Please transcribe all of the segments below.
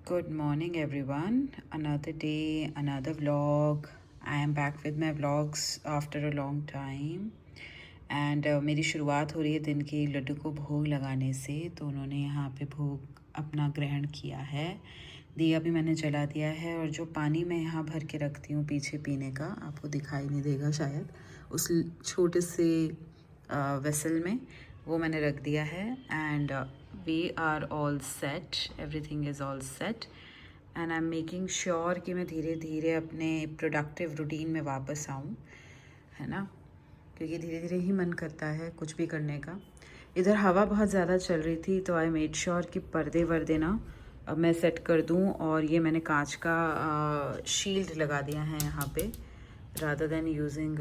Good morning, everyone. Another day, another vlog. I am back with my vlogs after a long time. And मेरी शुरुआत हो रही है दिन की लड्डू को भोग लगाने से। तो उन्होंने यहाँ पे भोग अपना ग्रहण किया है। दिया भी मैंने जला दिया है और जो पानी मैं यहाँ भर के रखती हूँ पीछे पीने का, आपको दिखाई नहीं देगा शायद, उस छोटे से वेसल में वो मैंने रख दिया है। And we are all set, everything is all set and I am making sure कि मैं धीरे धीरे अपने प्रोडक्टिव रूटीन में वापस आऊँ, है ना, क्योंकि धीरे धीरे ही मन करता है कुछ भी करने का। इधर हवा बहुत ज़्यादा चल रही थी तो आई मेड श्योर कि पर्दे वर्दे ना अब मैं सेट कर दूं। और ये मैंने कांच का शील्ड लगा दिया है यहाँ पे, rather than using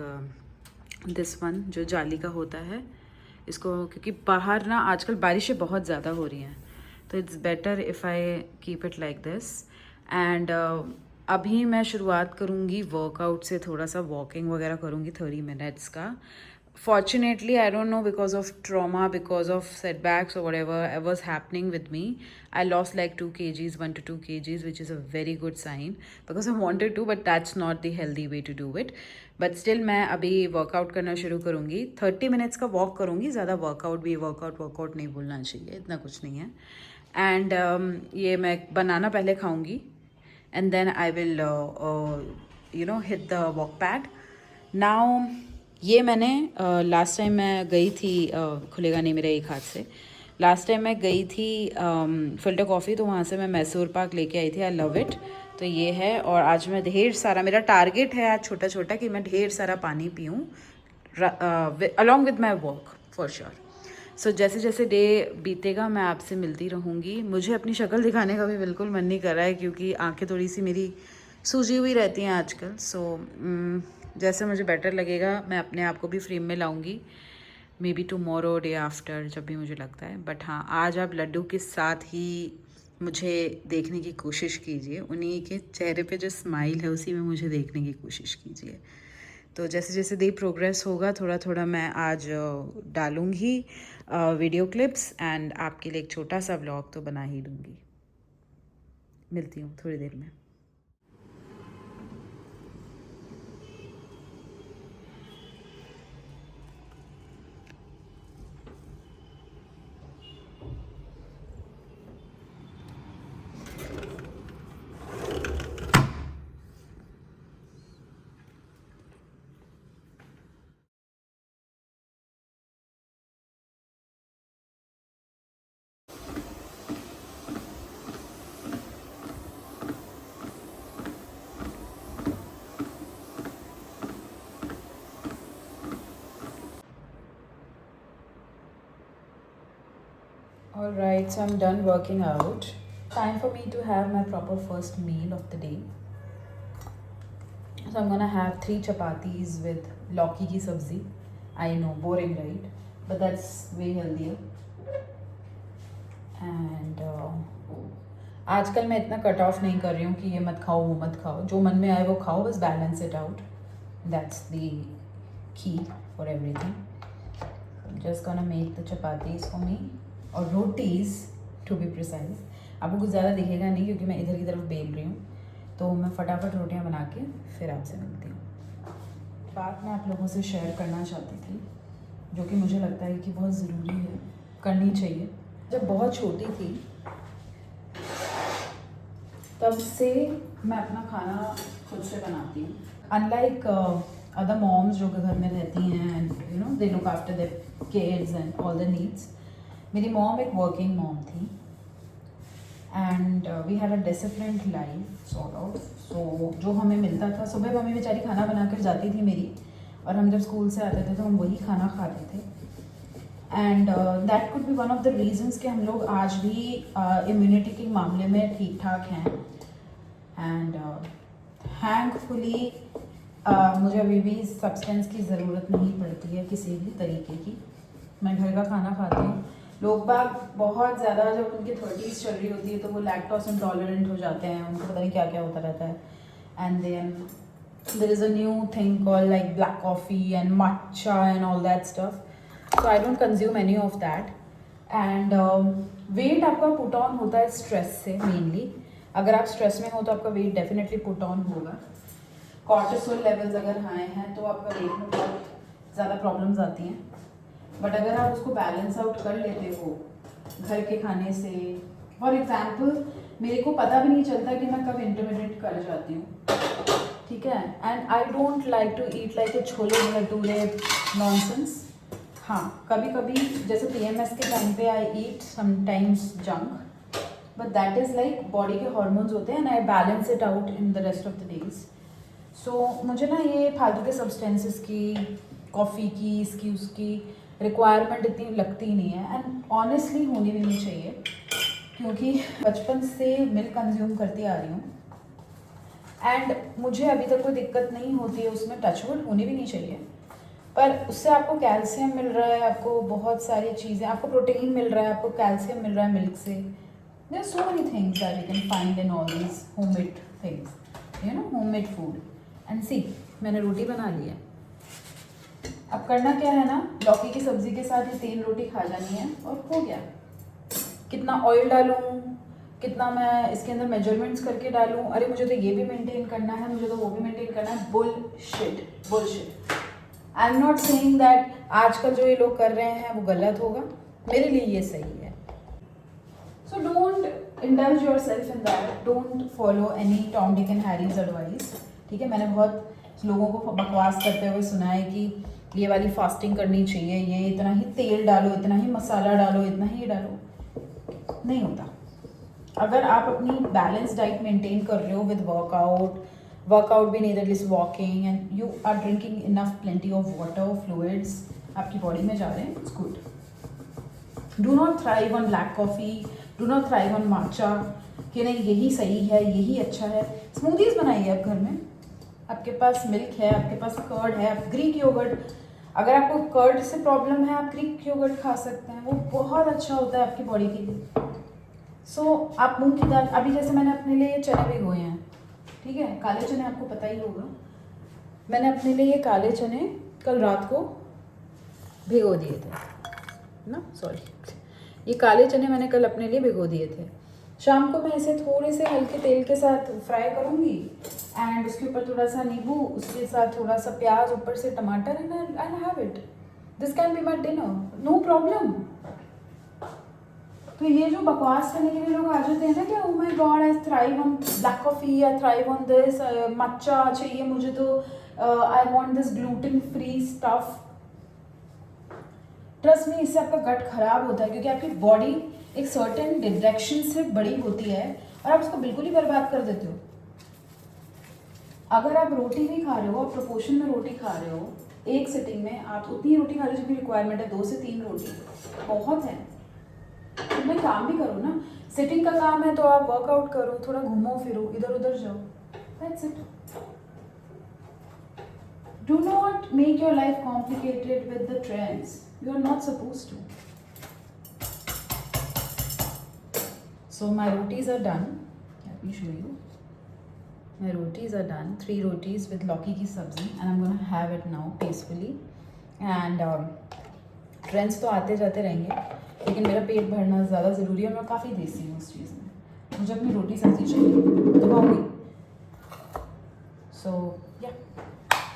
this one जो जाली का होता है इसको, क्योंकि बाहर ना आजकल बारिशें बहुत ज़्यादा हो रही हैं, तो it's better if I keep it like this. And अभी मैं शुरुआत करूँगी वर्कआउट से, थोड़ा सा वॉकिंग वगैरह करूँगी 30 मिनट्स का। Fortunately, I don't know, because of trauma, because of setbacks or whatever was happening with me, I lost like 2 kgs, 1 to 2 kgs, which is a very good sign because I wanted to, but that's not the healthy way to do it. But still मैं अभी workout करना शुरू करूँगी। 30 minutes का walk करूँगी, ज़्यादा workout नहीं भूलना चाहिए, इतना कुछ नहीं है। एंड ये मैं बनाना पहले खाऊँगी and then I will hit the walk pad. Now ये मैंने लास्ट टाइम मैं गई थी, खुलेगा नहीं मेरा एक हाथ से, लास्ट टाइम मैं गई थी फिल्टर कॉफ़ी, तो वहाँ से मैं मैसूर पाक लेके आई थी। I love it. तो ये है, और आज मैं ढेर सारा, मेरा टारगेट है आज छोटा छोटा कि मैं ढेर सारा पानी पीऊँ along with my walk for sure. So जैसे जैसे डे बीतेगा मैं आपसे मिलती रहूँगी। मुझे अपनी शक्ल दिखाने का भी बिल्कुल मन नहीं कर रहा है क्योंकि आंखें थोड़ी सी मेरी सूजी हुई रहती हैं आजकल। सो जैसे मुझे बेटर लगेगा मैं अपने आप को भी फ्रेम में लाऊंगी, maybe tomorrow, day after, जब भी मुझे लगता है। बट हाँ, आज आप लड्डू के साथ ही मुझे देखने की कोशिश कीजिए, उन्हीं के चेहरे पे जो स्माइल है उसी में मुझे देखने की कोशिश कीजिए। तो जैसे जैसे डे प्रोग्रेस होगा थोड़ा थोड़ा मैं आज डालूँगी वीडियो क्लिप्स, एंड आपके लिए एक छोटा सा व्लॉग तो बना ही दूँगी। मिलती हूँ थोड़ी देर में। Alright, so I'm done working out. Time for me to have my proper first meal of the day. So I'm gonna have 3 chapatis with lauki ki sabzi. I know, boring, right? But that's way healthier. And आजकल मैं इतना cut off नहीं कर रही हूँ कि ये मत खाओ वो मत खाओ, जो मन में आए वो खाओ, बस balance it out. That's the key for everything. Just gonna make the chapatis for me, और रोटीज़ टू बी प्रिसाइज। आपको कुछ ज़्यादा दिखेगा नहीं क्योंकि मैं इधर की तरफ बेल रही हूँ, तो मैं फटाफट रोटियाँ बना के फिर आपसे मिलती हूँ। बात मैं आप लोगों से शेयर करना चाहती थी, जो कि मुझे लगता है कि बहुत ज़रूरी है, करनी चाहिए। जब बहुत छोटी थी तब से मैं अपना खाना खुद से बनाती हूँ। अनलाइक अदर मॉम्स जो घर में रहती हैं and you know they look after their kids and all the needs, मेरी मॉम एक वर्किंग मॉम थी and we had a disciplined life sort of. So जो हमें मिलता था, सुबह मम्मी बेचारी खाना बना कर जाती थी मेरी, और हम जब स्कूल से आते थे तो हम वही खाना खाते थे। And that could be one of the reasons कि हम लोग आज भी इम्यूनिटी के मामले में ठीक ठाक हैं। एंड थैंकफुली मुझे अभी भी सब्सटेंस की ज़रूरत नहीं पड़ती है किसी भी तरीके की। मैं घर का खाना खाती हूँ। लोग बाग बहुत ज़्यादा जब उनकी 30s चल रही होती है तो वो लैक्टोस इंटॉलरेंट हो जाते हैं, उनको पता नहीं क्या क्या होता रहता है। And then there is a new thing called like black coffee and matcha and all that stuff, so I don't consume any of that. And weight आपका पुट ऑन होता है स्ट्रेस से मेनली। अगर आप स्ट्रेस में हो तो आपका वेट डेफिनेटली पुट ऑन होगा। कॉर्टिसोल लेवल्स अगर हाई हैं तो आपका वेट में बहुत ज़्यादा प्रॉब्लम्स आती हैं। बट अगर आप उसको बैलेंस आउट कर लेते हो घर के खाने से, फॉर एग्जाम्पल मेरे को पता भी नहीं चलता कि मैं कब इंटरमीडिएट कर जाती हूँ, ठीक है। And I don't like to eat like a chole bhature nonsense. हाँ, कभी कभी जैसे PMS के टाइम पे I eat sometimes junk, but that is like body के हॉर्मोन्स होते हैं and I balance it out in the rest of the days. So मुझे ना ये फालतू के सब्सटेंसेस की, कॉफ़ी की, इसकी उसकी रिक्वायरमेंट इतनी लगती नहीं है एंड ऑनेस्टली होनी भी नहीं चाहिए, क्योंकि बचपन से मिल्क कंज्यूम करती आ रही हूँ एंड मुझे अभी तक कोई दिक्कत नहीं होती है उसमें, टचवुड होनी भी नहीं चाहिए। पर उससे आपको कैल्शियम मिल रहा है, आपको बहुत सारी चीज़ें, आपको प्रोटीन मिल रहा है, आपको कैल्शियम मिल रहा है मिल्क से। There are so many things that you can find in all these homemade things, you know, homemade food. And see, मैंने रोटी बना ली है। अब करना क्या है ना, लौकी की सब्ज़ी के साथ ये 3 रोटी खा जानी है और हो गया। कितना ऑयल डालूँ, कितना मैं इसके अंदर मेजरमेंट्स करके डालूँ, अरे मुझे तो ये भी मेंटेन करना है, मुझे तो वो भी मेंटेन करना है, bullshit. I am not saying that आजकल जो ये लोग कर रहे हैं वो गलत होगा, मेरे लिए ये सही है। So don't indulge your self in that, don't follow any Tom Dick and Harry's advice, ठीक है। मैंने बहुत लोगों को बकवास करते हुए सुना है कि ये वाली फास्टिंग करनी चाहिए, ये इतना ही तेल डालो, इतना ही मसाला डालो, इतना ही डालो, नहीं होता। अगर आप अपनी बैलेंस डाइट मेंटेन कर रहे हो विद वर्कआउट भी नहीं, at least walking, and you are drinking enough plenty of water, fluids आपकी बॉडी में जा रहे हैं, it's good. Do not thrive on black coffee, do not thrive on matcha कि नहीं यही सही है, यही अच्छा है। स्मूदीज बनाइए आप घर में, आपके पास मिल्क है, आपके पास कर्ड है, आप ग्रीक योगर्ट, अगर आपको कर्ड से प्रॉब्लम है आप ग्रीक योगर्ट खा सकते हैं, वो बहुत अच्छा होता है आपकी बॉडी के लिए। सो आप मूंग की दाल, अभी जैसे मैंने अपने लिए चने भिगोए हैं, ठीक है, काले चने आपको पता ही होगा, मैंने अपने लिए ये काले चने कल रात को भिगो दिए थे ना, सॉरी, ये काले चने मैंने कल अपने लिए भिगो दिए थे। शाम को मैं इसे थोड़े से हल्के तेल के साथ फ्राई करूँगी एंड उसके ऊपर थोड़ा सा नींबू, उसके साथ थोड़ा सा प्याज, ऊपर से टमाटर, and I have it, this can be my dinner, no problem. तो ये जो बकवास करने के लिए लोग आ जाते हैं ना कि oh my god I thrive on black coffee, I thrive on this, matcha चाहिए मुझे तो, I want this gluten free stuff, trust में इससे आपका गट खराब होता है, क्योंकि आपकी बॉडी एक सर्टेन डायरेक्शन से बड़ी होती है और आप उसको बिल्कुल ही बर्बाद कर देते हो। अगर आप रोटी भी खा रहे हो, आप प्रोपोर्शन में रोटी खा रहे हो, एक सिटिंग में आप उतनी रोटी खा रहे हो जितनी रिक्वायरमेंट है, 2 से 3 रोटी बहुत है। तुम्हें काम भी करो ना, सिटिंग का काम है तो आप वर्कआउट करो, थोड़ा घूमो फिरो, इधर उधर जाओ, that's it. Do not make your life complicated with the trends. You are not supposed to. So my rotis are done. Let me show you. My rotis are done. 3 rotis with lौकी की सब्जी, and I'm gonna have it now peacefully. And trends तो आते जाते रहेंगे, लेकिन मेरा पेट भरना ज़्यादा ज़रूरी है और मैं काफ़ी देसी हूँ उस चीज़ में। मुझे अपनी रोटी सब्जी चाहिए तो खाऊंगी। सो या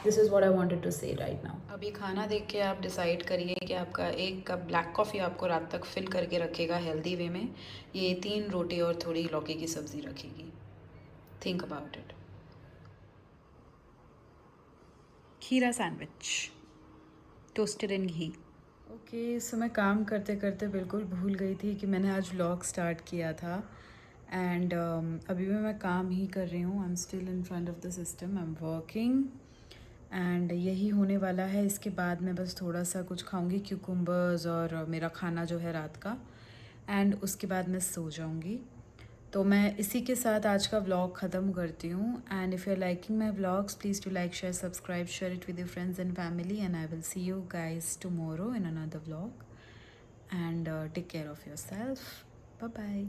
this is what I wanted to say right now. अब ये खाना देख के आप डिसाइड करिए कि आपका 1 कप ब्लैक कॉफ़ी आपको रात तक फिल करके रखेगा हेल्दी वे में, ये 3 रोटी और थोड़ी लौकी की सब्ज़ी रखेगी। Think about it. खीरा सैंडविच टोस्टेड इन घी। ओके, सो मैं काम करते करते बिल्कुल भूल गई थी कि मैंने आज व्लॉग स्टार्ट किया था एंड अभी भी मैं काम ही कर रही हूँ। I am still in front of the system, I am working and यही होने वाला है। इसके बाद मैं बस थोड़ा सा कुछ खाऊंगी, क्यूकुम्बर्स और मेरा खाना जो है रात का, एंड उसके बाद मैं सो जाऊंगी। तो मैं इसी के साथ आज का व्लॉग ख़त्म करती हूँ। And if you are liking my vlogs, please to like, share, subscribe, share it with your friends and family, and I will see you guys tomorrow in another vlog, and take care of yourself. Bye bye.